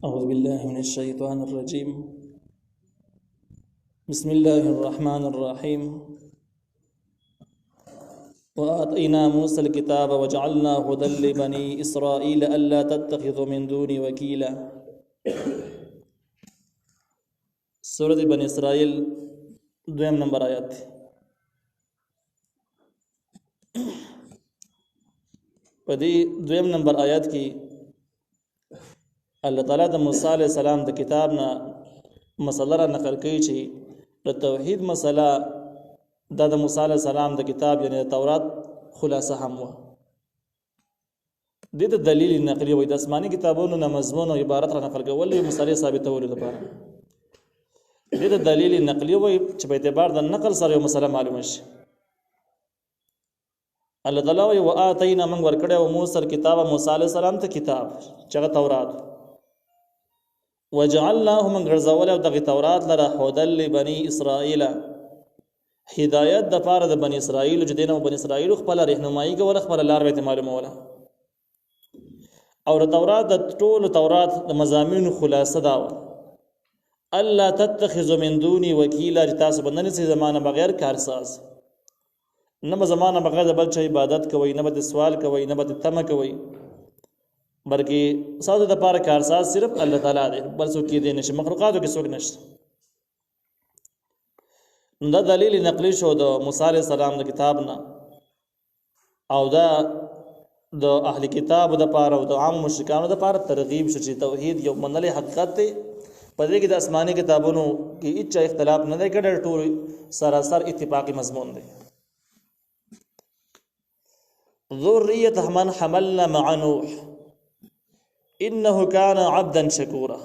أعوذ بالله من الشيطان الرجيم. بسم الله الرحمن الرحيم. وآتينا موسى الكتاب وجعلنا هدى لبني إسرائيل ألا تتخذوا من دوني وكيلا. سورة بني إسرائيل دویم نمبر آیات. په دې دویم نمبر آیات کې الله تعالی د موسی علیه السلام د کتاب نه مسله را نقل کوي چې د توحید مسله د موسی علیه السلام د کتاب یعنی د تورات خلاصه هم و. د دلیل نقلی وي د آسماني کتابونو نه مضمون او عبارت را نقل کول یو مسله ثابتولو لپاره. د دلیل نقلی وي چې په اعتبار د نقل سره یو مسله معلومه شي. الله تعالی وی وآتینا من ورکړو موسی کتاب موسی علیه السلام ته کتاب چې هغه تورات وجعلناه من غرزول او دغه تورات لره هدل لبني اسرائیل هدایت د پاره د بنی اسرائیل چې دینه بنی اسرائیل خپل رهنمایي کوله خپل لار به معلومه وله او د تورات د ټول تورات د مضامین خلاصه دا الله تتخذوا من دوني وکیلا چې تاسو بندنه سي زمانه بغیر کارساز نه زمانه بغیر د بل چا عبادت کوي نه به سوال کوي نه به تمه کوي بلکې ساده د پاره کارساز صرف الله تعالی دی بل څوک یې نشي مخلوقاتو کې څوک نشته. دا دلیل نقلی شو د موسی علیه السلام د کتاب نه او دا د اهل کتاب د پاره او د عام مشرکانو د پاره ترغیب شو چې توحید یو منلې حقیقت دی. په دې کې د آسماني کتابونو کې هیڅ اختلاف نه دی کړی ټول سراسر اتفاقی مضمون دی. ذریة من حملنا مع نوح انه كان عبدا شکورا.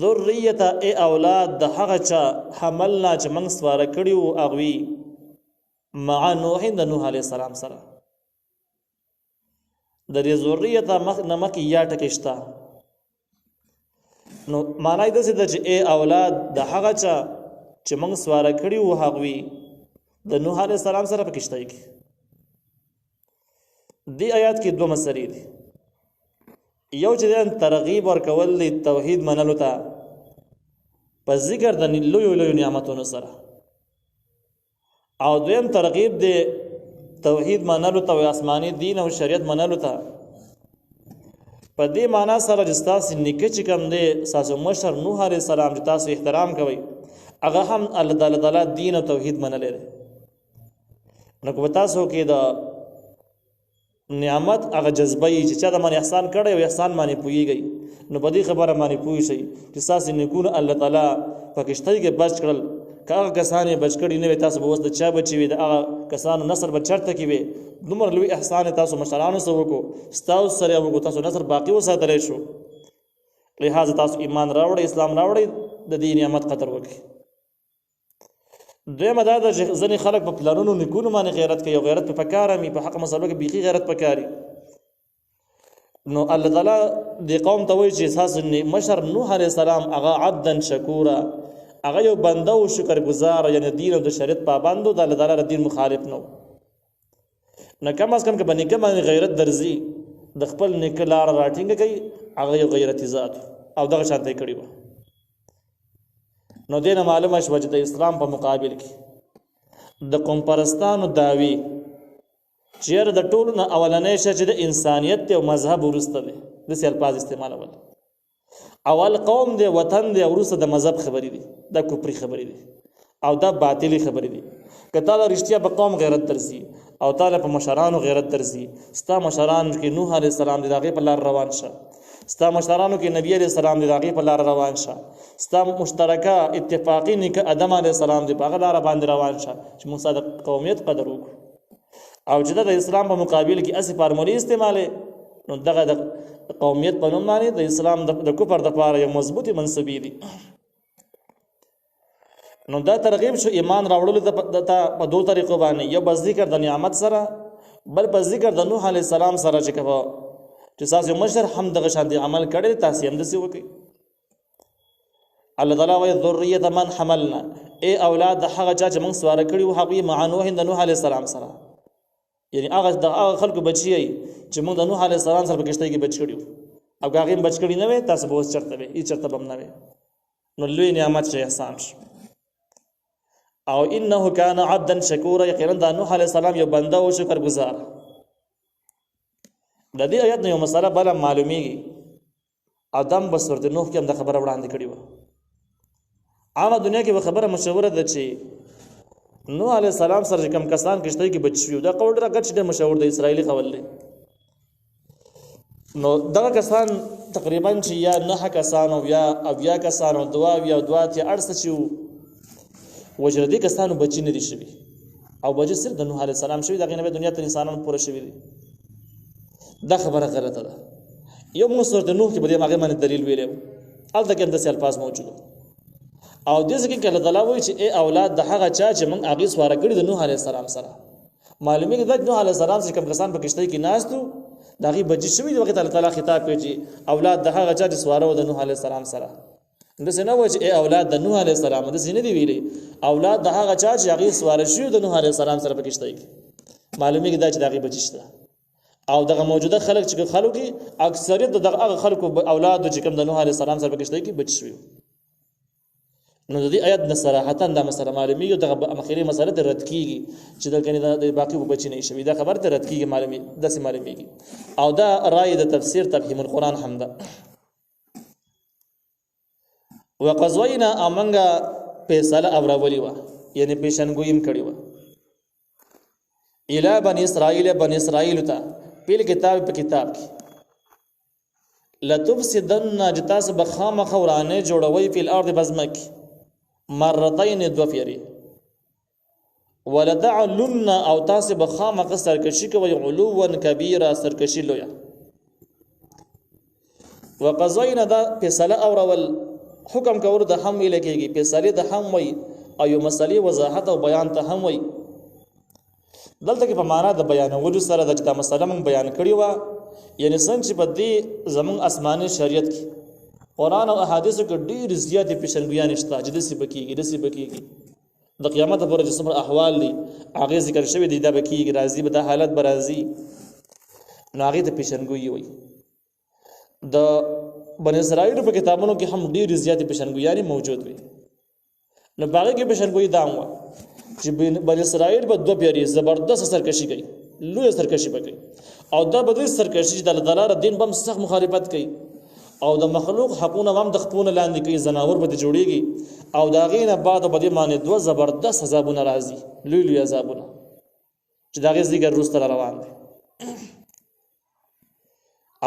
ذریة ای اولاد د هغه چا حملنا چې موږ سواره کړي وو اغوی مع نوح د نوح علیه السلام سره. د دې ذریة نمک یا ټکشتا نو معنی د څه د چې ای اولاد د هغه چا چې موږ سواره کړي وو هغوی د نوح علیه السلام سره پکشتای کی. دی آیات کې دوه مسلې دي. یو چې ترغیب ورکول دی توحید منلو ته په ذکر د لوی نعمتونو سره او دویم ترغیب دی توحید منلو ته او آسماني دین او شریعت منلو ته په دې معنا سره چې تاسو نیکه چې کوم دی تاسو مشر نوح علیه السلام چې تاسو احترام کوئ هغه هم الله تعالی دین او توحید منلې دی. نو کو تاسو کې دا نعمت هغه جذبه چې چا د من احسان کړی او احسان باندې پويږي نو په دې خبره باندې پوي شي چې تاسو نیکونه الله تعالی پاکستان کې بچ کړل کاغه کسانې بچ کړي نه تاسو به وسته چا بچي وي د هغه کسانو نصر به چرته کې وي دومره لوی احسان تاسو مشرانو سره وکړو تاسو سره وکړو تاسو نصر باقی وساتلی شو. لہذا تاسو ایمان راوړی اسلام راوړی د دې نعمت قدر وکړي. دویمه دا د ځینې خلک په پلانونو نیکونو باندې غیرت کوي او غیرت په پکاره مي په حق مسلو کې بیخي غیرت پکاري. نو الله تعالی د قوم ته وایي چې اساس مشر نوح علیه السلام هغه عبدا شکورا هغه یو بنده او شکر گزار یعنی دین او د شریعت پابندو د الله تعالی د دین مخالف نو نه کم از کم کې باندې کوم غیرت درځي د خپل نیک لار راټینګ کوي هغه یو غیرت ذات او دغه شانته کړی و. نو دینه معلومه شوه چې د اسلام په مقابل کې د قوم پرستانو داوی چیر د ټولو نه اولنې شې چې د انسانیت او مذهب ورسته دي د الفاظ استعمالول اول قوم دی وطن دی ورسته د مذهب خبرې دي د کفر خبرې دي او د باطلی خبرې دي. کته د رښتیا په قوم غیرت درسي او تعالی په مشرانو غیرت درسي ستا مشران کې نوح علیه السلام د هغه په لار روان شه ستا مشرانو کې نبی علیہ السلام د هغه په لار روان شه ستا مشترکه اتفاقی نیک ادم علیہ السلام د هغه لار باندې روان شه چې موږ صادق قومیت قدر وکړو او چې د اسلام په مقابل کې اسی فارمولي استعماله نو دغه د قومیت په نوم باندې د اسلام د کفر د پاره یو مضبوطی منسوبي دي. نو دا ترغیب شو ایمان راوړلو ته په دوه طریقو باندې یو بس ذکر د نعمت سره بل په ذکر د نوح علیہ السلام سره چې کبه چې تاسو مشر هم دغه شان دي عمل کړي تاسو هم دسی وکي. الله تعالی وی ذریه من حملنا ای اولاد د هغه چا چې موږ سواره کړي او هغه مع نوح د نوح علیه السلام سره یعنی هغه د هغه خلکو بچي چې موږ د نوح علیه السلام سره په کشته کې بچ کړیو او هغه بچ کړی نه وي تاسو به اوس چرته وي ای چرته بم نه وي نو لوی نعمت شي احسان شي او انه کان عبدا شکورا یقینا د نوح علیه السلام یو بنده او شکر گزار د دې آیت نه یو مسله بل معلومیږي ادم بسورت نوح کې هم د خبره وړاندې کړی و عامه دنیا کې خبره مشهوره ده چې نوح علیه السلام سره کوم کسان کشته کې بچ شو دا قول راګټ چې مشهور د اسرایلی قول دی نو دغه کسان تقریبا چې یا 9 کسان او یا کسان او دوا ته ارسه چې وجردي کسانو بچی نه دي شوی او بچی صرف د نوح علیه السلام شوی دغه نه دنیا ته انسانانو پوره شوی دي دا خبره غلطه ده یو موږ سورته نوح کې به هغه باندې دلیل ویلو الته کې د الفاظ موجود او دې ځکه کله دلا وایي چې ای اولاد د هغه چا چې موږ هغه سواره کړی د نوح علیه السلام سره معلومه ده نوح علیه السلام چې کوم کسان په کشته کې ناستو دغه بچی شوی د وخت الله تعالی خطاب کوي چې اولاد د هغه چا چې سواره و د نوح علیه السلام سره دسه نه وایي چې ای اولاد د نوح علیه السلام دسه نه دی ویلي اولاد د هغه چا چې هغه سواره شوی د نوح علیه السلام سره په کشته کې معلومه ده چې دغه بچی شته او دغه موجوده خلک چې خلکو کې اکثریت دغه خلکو اولاد چې کوم د نوح علیه السلام سره په کشته کې بچ شوی نو د دې آیت نه صراحتا دا مسله معلومیږي دغه مخیری مسله ته رد کیږي چې د کني د باقي بچی نه شوی دا خبر ته رد کیږي معلومیږي او دا رائے د تفسیر تفهیم القرآن هم ده وقزوینا امنګه فیصله اورولی و یعنی پیشنګویم کړی و الی بنی اسرائیل ته پیل کتاب په کتاب کې لتفسدن جتاس بخام خورانه جوړوي په الارض بزمک مرتين دو پیری ولدعلن او تاس بخام سرکشي کوي علوا کبیره سرکشي لویا وقضینا دا فیصله اورول حکم کور د هم ویل کېږي فیصله د هم وي او یو مسلې وضاحت او بیان ته هم وي دلته کې په معنا د بیانولو سره د جدا مسله مون بیان کړی و یعنی څنګه چې په دې زمون آسماني شریعت کې قرآن او احادیث کې ډېر زیاتې پیشنګویان شته چې د سبکیږي د قیامت پر جسم احوال دي هغه ذکر شوی دی دا بکیږي راځي به د حالت برازي نو هغه ته پیشنګوي وي د بنی اسرائیل په کتابونو کې هم ډېر زیاتې پیشنګویان موجود وي نو باغ کې پیشنګوي دا و چې بنی اسرائیل په دوه پیری زبردست سرکشي کوي لوی سرکشي کوي او دا به د سرکشي د دلار دین بم سخت مخالفت کوي او د مخلوق حقونه هم د خپونه لاندې کوي زناور به جوړيږي او دا غینه بعد به د معنی دوه زبردست عذابونه راځي لوی عذابونه چې دا غي ذکر روسته روان دي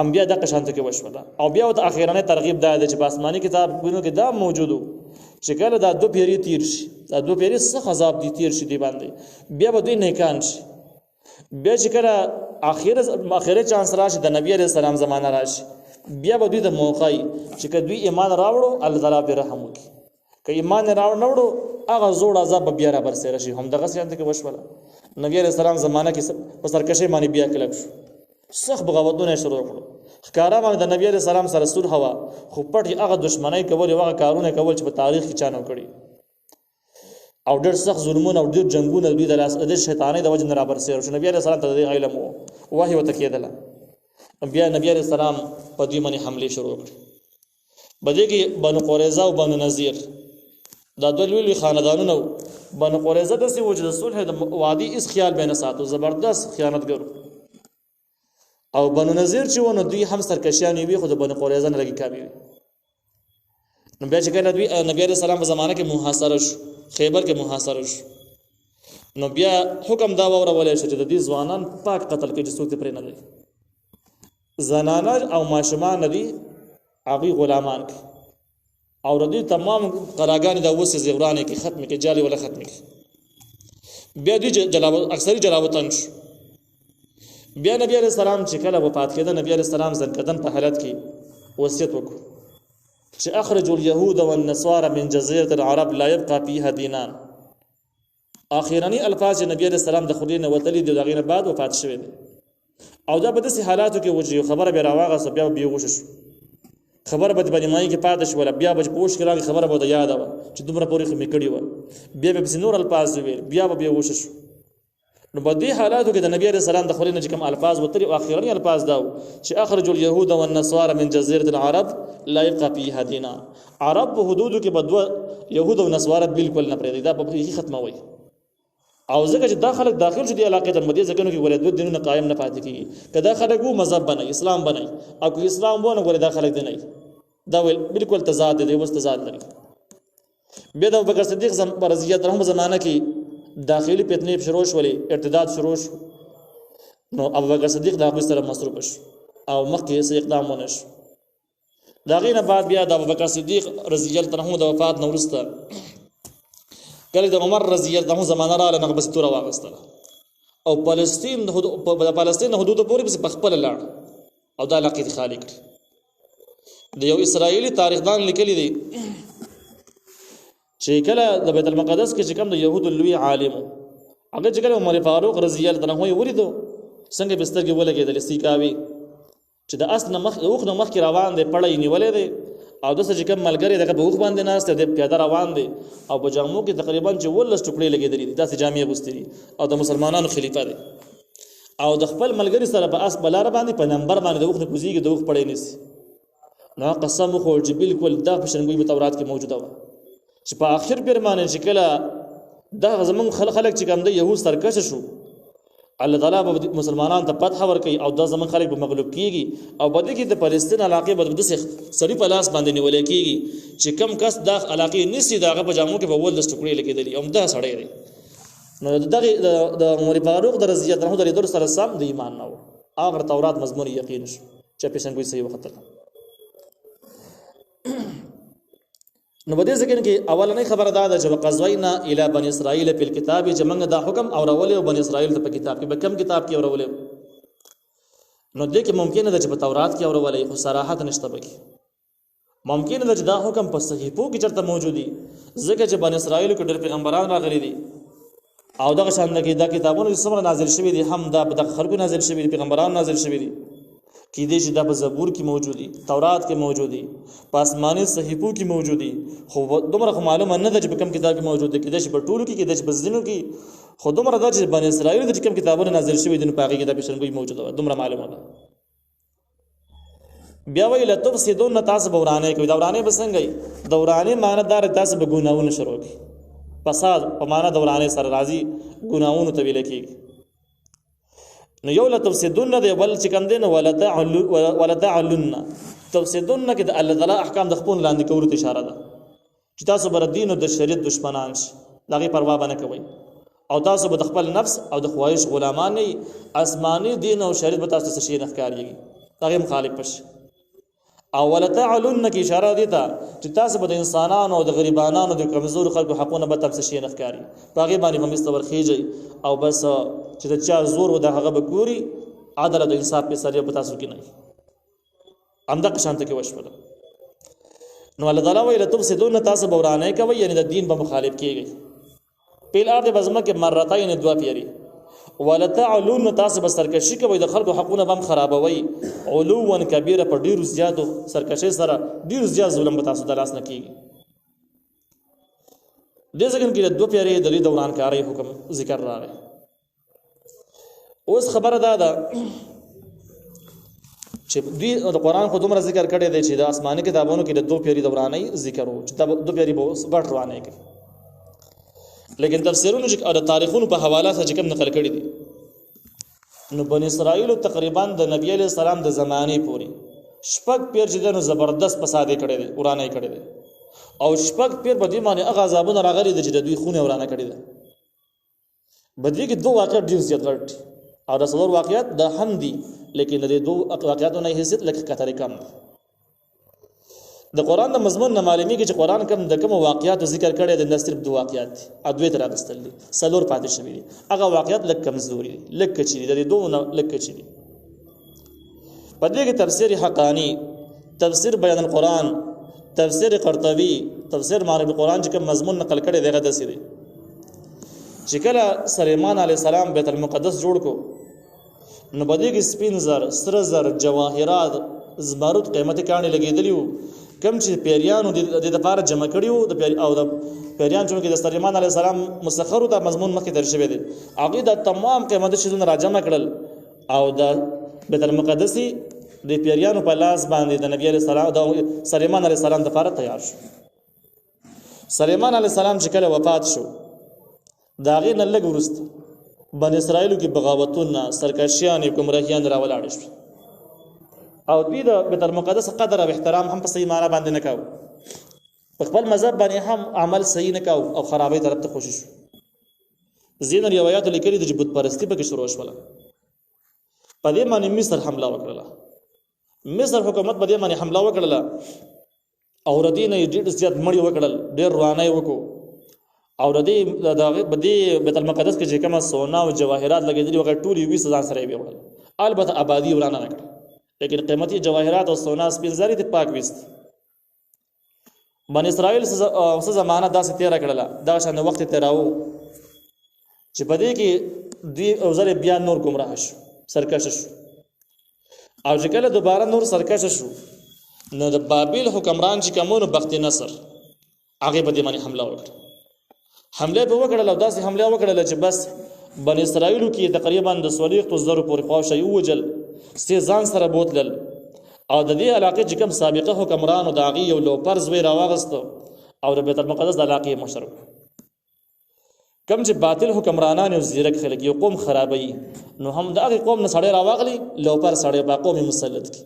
انبیا د قشانته کې وشوله او بیا د اخیرانه ترغیب دا چې په آسماني کتابونو کې دا موجودو چې کله دا دو پیری تیر شي دا دو پیری څخه عذاب دي تیر شي دی باندې بیا به دوی نیکان شي بیا چې کله اخیره چانس راشي د نبی عليه السلام زمانہ راشي بیا به دوی د موقعي چې دوی ایمان راوړو الله تعالی به رحم وکړي که ایمان راوړو هغه زوړ عذاب بیا را برسېره شي هم دغه څنګه کې وشوله نبی عليه السلام زمانہ کې په سرکشي باندې بیا کلک شو سخت بغاوتونه شروع کړو ښکارا باندې د نبی عليه السلام سره صلح هوا خو پټي هغه دشمنی کول هغه کارونه کول چې په تاریخ کې چانو کړی او ډېر سخت ظلمونه او ډېر جنگونه دوی د شیطانې د وجه نه را برسېره شو نبی عليه السلام ته د علم وحي وتکیدله بیا نبی عليه السلام په دې باندې حمله شروع کړې بده کې بنو قریظه او بنو نذیر دا دوه لوی خاندانونه بنو قریظه د سی وجه د صلح د وادي اس خیال بینه ساتو زبردست خیانتګر او بنو نذیر چې ونه دوی هم سرکشیان وي خو د بنو قریظه نه لګي کامي نو بیا چې کله دوی نبی عليه السلام په زمانه کې محاصره شو خیبر کې محاصره شو نو بیا حکم دا وروړل شو چې د دې ځوانان پاک قتل کې جسوت پرې نه لري زنانه او ماشومان دي هغه غلامان کی او ردی تمام قراګان د وسه زغرانه کی ختم کی جالي ولا ختم کی بیا دي جلاوت اکثری جلاوتن شو بیا نبی عليه السلام چې کله وفات کړه نبی عليه السلام ځنکدن په حالت کې وصیت وکړ چې اخرجوا اليهود والنصارى من جزيره العرب لا يبقى فيها دينان اخیرانی الفاظ نبی عليه السلام د خلینو وتلی دغه نه بعد وفات شوه او دا په داسې حالاتو کې وجه خبره به راواغه بیا به وښه خبره به باندې مای کې پاتې شو بیا به پوښ کړه خبره به یاد و چې دومره پورې خمې کړی و بیا به نور الفاظ ویل بیا به وښه نو په دې حالاتو کې د نبی عليه السلام د خولې نه چې کوم الفاظ وتري او اخرنی الفاظ دا چې اخرج اليهود والنصارى من جزيره العرب لا يبقى فيها دينا. عرب په حدودو کې بدو يهود او نصارى بالکل نه پرېږدي، دا په هیڅ ختموي. او ځکه چې دا خلک داخل شو دی علاقې ته مدې ځکه نو کې ولې دوه دینونه قائم نه پاتې کیږي. کدا خلک وو مذهب بنای اسلام بنای او که اسلام وونه ولې دا خلک دی نه دا بالکل تضاد دی، وس تضاد لري. بیا د ابوبکر صدیق رضی الله عنه زمانہ کې داخلي فتنې شروع شولې، ارتداد شروع شو. نو ابوبکر صدیق د هغه سره مصروف شو او مخکې یې اقدام ونه شو. دا غینه بعد بیا د ابوبکر صدیق رضی الله عنه د وفات نو وروسته کله د عمر رضی الله عنه زمانہ را لنغ بس تور واغستله او فلسطین د فلسطین حدود پورې بس بخپل لاړ او دا علاقې خالی کړ. د یو اسرائیلی تاریخدان لیکلی دی چې کله د بیت المقدس کې چې کوم د يهودو لوی عالم هغه چې کله عمر فاروق رضی الله عنه ولیدو څنګه بستر کې ولګېدل استیکاوي چې د اصل مخ اوخ نو مخ کې روان دی پړې نیولې دی او د څه کوم ملګری دغه په اوخ باندې ناشته دی پیاده روان دی او په جامو کې تقریبا چې ولس ټوکړې لګېدلې دي داسې جامې اغوستې او د مسلمانانو خلیفہ دی او د خپل ملګری سره په اس بلار باندې په نمبر باندې د اوخ نه کوزيږي د اوخ پړې نسی. نو قسم خو چې بالکل دا په شرنګوي په تورات کې موجوده و چې په آخر پیر باندې چې کله دا زمون خلک چې کوم د يهود سرکش شو الله تعالی به مسلمانانو ته فتح ورکړي او دا زمون خلک به مغلوب کیږي او بده کې د فلسطین علاقې به د سړي په لاس باندې نیول کیږي چې کم کس دا علاقې نسی داغه په جامو کې به ول د ټوکړې لګېدلې او دا سړی دی. نو دغه د عمر فاروق د رضی الله عنه د سره سم د ایمان نه و هغه تورات مضمون یقین شو چې په څنګه صحیح وخت نو بده ځکه کې اولنې خبره ده چې وقزوینا الی بنی اسرائیل په کتاب چې موږ دا حکم او راولې او بنی اسرائیل ته په کتاب کې به کم کتاب کې اورولې نو دې کې ممکن ده چې په تورات کې اورولې خو صراحت نشته بکی ممکن ده چې دا حکم په صحیفو کې چرته موجودي ځکه چې بنی اسرائیل کې ډېر پیغمبران راغلي دي او دغه شان کې دا کتابونه چې څومره نازل شوي دي هم دا په خلکو نازل شوي دي پیغمبران نازل شوي دي کې دې چې دا په زبور کې موجودي تورات کې موجودي په آسماني صحیفو کې موجودي خو دومره معلومه نه ده چې په کوم کتاب کې موجود دي کې دې په ټولو کې دې په ځینو کې خو دومره دا چې بنی اسرائیل د کوم کتابونه نازل شوي دي په هغه کې دا په شرنګوي موجوده ده دومره معلومه ده. بیا وی لطف سیدون تاسو بورانه کوي دورانه بسنګي دورانه معنی دار تاسو به ګناونه شروع کی فساد په معنی دورانه سره راضي ګناونه ته ویل کیږي. نو یو لتفسدون دی بل چې کوم دین ولتعلن تفسدون کې د الله تعالی احکام د خپل لاندې کولو ته اشاره ده چې تاسو بر دین او د شریعت دشمنان شي دغه پروا نه کوي او تاسو به د خپل نفس او د خواهش غلامان نه آسماني دین او شریعت به تاسو څه شي نه ښکاریږي دغه مخالف پش او ولتعلن کې اشاره دي ته چې تاسو به د انسانانو او د غریبانو د کمزور خلکو حقونه به تاسو شي نه ښکاری باغې باندې مستور خيږي او بس چې د چا زور و د هغه به ګوري عدالت او انصاف په سره به تاسو کې نه امدا قشانت کې وشول. نو الله تعالی ویل تفسدون تاسو بورانه کوي یعنی د دین په مخالف کیږي پیل ارده بزمه کې مرتين دوا پیری ولتعلن تاسو به سرکشي کوي د خلکو حقونه بم خرابوي علوا کبیره په ډیرو زیاتو سرکشي سره ډیرو زیات ظلم به تاسو د لاس نه کیږي. د ځکه کې د دوه پیری د دوران کاری حکم ذکر راغی. اوس خبره ده چې د قرآن خو دومره ذکر کړی دی چې د آسماني کتابونو کې د دوه پیری دورانه ذکر وو چې دوه پیری به غټ روانه کوي لیکن تفسیرونو چې د تاریخونو په حواله سره کوم نقل کړي دي نو بنی اسرائیل تقریبا د نبی علیہ السلام د زمانه پوری شپږ پیر چې د زبردست فساد کړي دي ورانه کړي دي او شپږ پیر په دې معنی هغه عذابونه راغلي دي چې د دوی خونه ورانه کړي دي بدوی کې دوه واقعات ډیر زیات غټ او د څلور واقعات د هم دي لیکن د دوه واقعاتو نه حیثیت لکه کترې کم د قران د مضمون نه معلومی کې چې قران کم د کوم واقعات ذکر کړي د صرف دوه واقعات ادوی تر راستل دي څلور پاتې شوی دي هغه واقعات لکه کمزوري لکه چې د دوه لکه چې دي په دې کې تفسیر حقانی تفسیر بیان القرآن تفسیر قرطبی تفسیر معرب القرآن چې کوم مضمون نقل کړي دغه داسې دي چې کله سليمان عليه السلام بیت المقدس جوړ کو نو بده کې سپین زر سره زر جواهرات زمرد قیمتي کانه لګیدلی وو کوم چې پیریانو د لپاره جمع کړي وو او د پیریان چې د سليمان عليه السلام مسخر د مضمون مخکې در شوی دی هغه د تمام قیمتي شیزونه راجمع کړل او د بیت المقدس د پیریانو په لاس باندې د نبی عليه السلام د سليمان عليه السلام لپاره تیار شو. سليمان عليه السلام چې کله وفات شو دا غي نه لګ ورسته بن اسرائیل کې بغاوتونه سرکشیان کومرهیان راولاړ شو او دوی د بیت المقدس قدر او احترام هم په صحیح معنی باندې نه کاوه په خپل مذهب باندې هم عمل صحیح نه کاوه او خرابې طرف ته خوشی شو. زین روایت لیکلي د بت پرستی په کې شروع شوله په دې باندې مصر حمله وکړه. مصر حکومت په دې باندې حمله وکړه او ردینه ډېر زیات مړی وکړل ډېر روانه وکړو او ردی د بیت المقدس کې چې کومه سونا او جواهرات لګېدلي وغه ټول یې 20000 سره یې وړل البته آبادی ورانه نه کړ لیکن قیمتي جواهرات او سونا سپین زری ته پاک وست. بن اسرائیل څه زمانہ داسې تیر کړله دا شان وخت تیراو چې په دې کې دوی او زره بیا نور گمراه شو سرکش شو او چې کله دوباره نور سرکش شو نو د بابل حکمران چې کومو بخت نصر هغه په دې باندې حمله وکړه په وکړه او داسې حمله وکړه چې بس بن اسرائیل کې تقریبا د 300,000 پورې خواشه یو وجل ځان سره بوتلل او د دې علاقې چې کوم سابقه حکمران او داغي یو لوپر زوی راوغست او د بیت المقدس د علاقې مشرف کوم چې باطل حکمرانان او زیرک خلک یو قوم خرابوي نو هم د هغه قوم نه سړی راوغلی لوپر سړی با قوم مسلط کی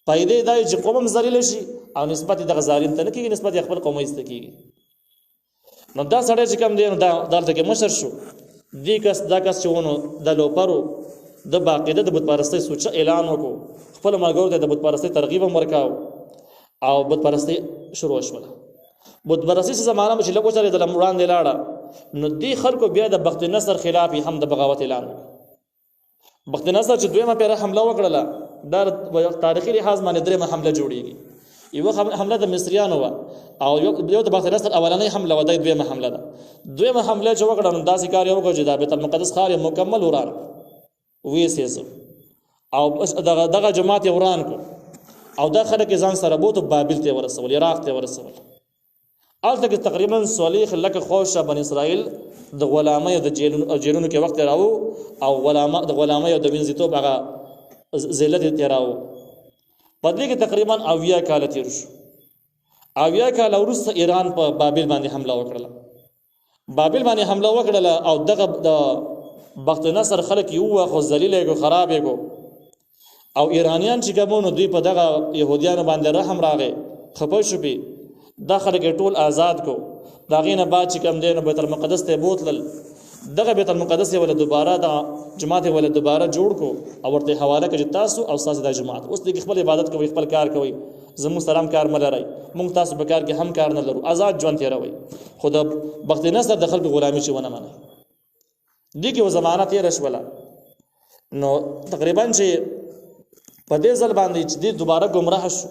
پایدې دای چې قوم ذلیل شي او نسبت د غزالین ته نه کیږي نسبت خپل قوم ایست کیږي نو دا سړی چې کوم دی نو دا دلته کې مشر شو دا کس چې ونه د لوپرو د باقاعده د بت پرستی سوچ اعلان وکړو خپل ملګرو ته د بت پرستی ترغیب ورکاو او بت پرستی شروع شوه. بت پرستی زمانہ چې لکه چره د لمړان دی لاړه نو دی خلکو بیا د بخت نصر خلاف هم د بغاوت اعلان وکړ. بخت نصر چې دویمه پیره حمله وکړه دا تاریخي لحاظ باندې درېمه حمله جوړیږي. یو حمله د مصریانو او یو د بخت نصر اولنۍ حمله و د دویمه حمله ده. دویمه حمله چې وکړه نو داسې کار یو وکړ چې د بیت المقدس ښار مکمل وران ویسېزو او دغه جماعت وران کو او دا خلک ځان سره بوت بابل ته ورسول عراق ته ورسول الته کې تقریبا صلیخ لکه خوشه بن اسرائیل د غلامۍ د جیلونو کې وخت راو او د غلامۍ او د وینځتوب هغه ذلت ته راو پدې کې تقریبا 80 کال تیر شو 80 کال وروسته ایران په بابل باندې حمله وکړه او دغه د بخت نصر خلک یو خو ذلیل کو خراب کو او ایرانیان چې کومو دوی په دغه يهوديان باندې رحم راغی خپه شو په داخله کې ټول آزاد کو داغینه بعد چې کوم دین بیت المقدس ته بوتلل دغه بیت المقدس ول دوباره د جماعت ول دوباره جوړ کو او ورته حواله کړي تاسو او تاسو د جماعت اوس د خپل عبادت کوي خپل کار کوي زمو سلام کار ملري مونږ تاسو به کار کې هم کار نه لرو آزاد ژوند تیروي خود بخت نصر د خلکو غلامی چې ونه منه دي کې زمانہ تیر شوله نو تقریبا چې په دې ځل باندې چې دوباره گمراه شو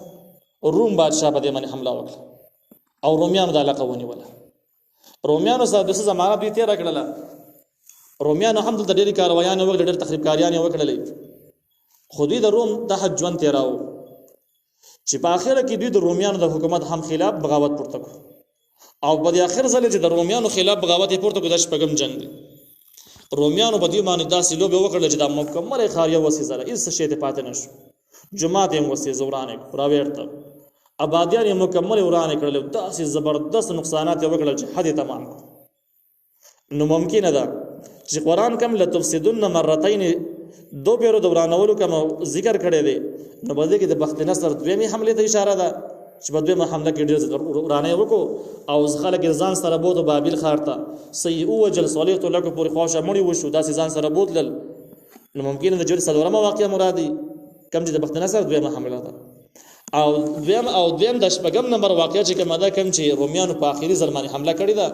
روم بادشاہ په دې باندې حمله وکړه او رومیانو د علاقه ونیوله رومیانو سره د زمانہ دوی تیر کړله رومیانو هم د ډېری کاروایانو وکړل ډېر تخریب کاریان وکړلې خو دوی د روم د حج ژوند تیراو چې په اخر کې دوی د رومیانو د حکومت هم خلاف بغاوت پورته کړ او په اخر ځل چې د رومیانو خلاف بغاوت پورته کړ د شپږم جنگ دی رومیانو په دې باندې داسې لوبه وکړل چې د مکمل خاریه وسیزله هیڅ شی ته پاتې نشو جماعت یې وسیزه ورانه راوړته آبادیان یې مکمل ورانه کړل داسې زبردست نقصانات وکړل چې حد تمام نو ممکن ده چې قران کوم لتفسدن مرتين دو پیرو دورانولو کوم ذکر کړی دی نو بده کې د بخت نصر دویمه حمله ته اشاره ده چې په دویمه حمله کې ډېر ورانه وکړو او خلک ځان سره بوت بابل خارته سیئ وجل صلیت لکه پوری خواشه مړی وشو داسې ځان سره بوتل نو ممکن ده چې څلورمه واقعه مرادي کم چې د بخت نصر دویمه حمله ده او دویم د شپږم نمبر واقعه چې کومه ده کم چې رومیانو په اخیری ځلمانه حمله کړې ده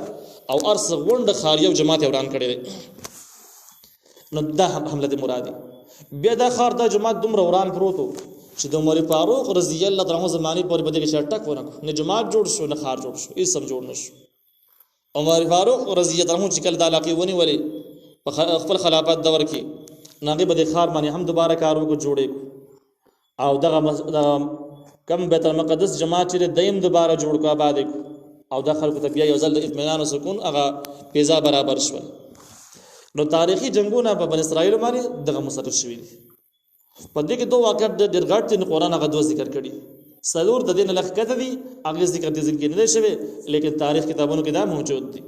او ارس غونډ خاریه او جماعت وران کړي دي نو دا حمله د مرادي بیا د خار د جماعت دومره وران پروتو چې د عمر فاروق رضی الله تعالی عنہ زمانه پورې بده کې شټک ونه نه جماعت جوړ شو نه خار جوړ شو هیڅ سم جوړ نشو عمر فاروق رضی الله عنه چې کله د علاقې ونی ولې په خپل خلافت دور کې ناغه بده خار باندې هم دوباره کار وکړ جوړې او دغه کم بیت المقدس جماعت چې دیم دوباره جوړ کو آباد او د خلکو ته بیا یو ځل د اطمینان او سکون هغه فضا برابر شول. نو تاریخي جنگونه په بنی اسرائیل باندې دغه مسلط شوي دي. په دې کې دوه واقعات د ډېر غټ دي، قرآن هغه دوه ذکر کړي، څلور د دې نه لږ کته دي، هغه ذکر دي ځکه نه شوی، لیکن تاریخ کتابونو کې دا موجود دي.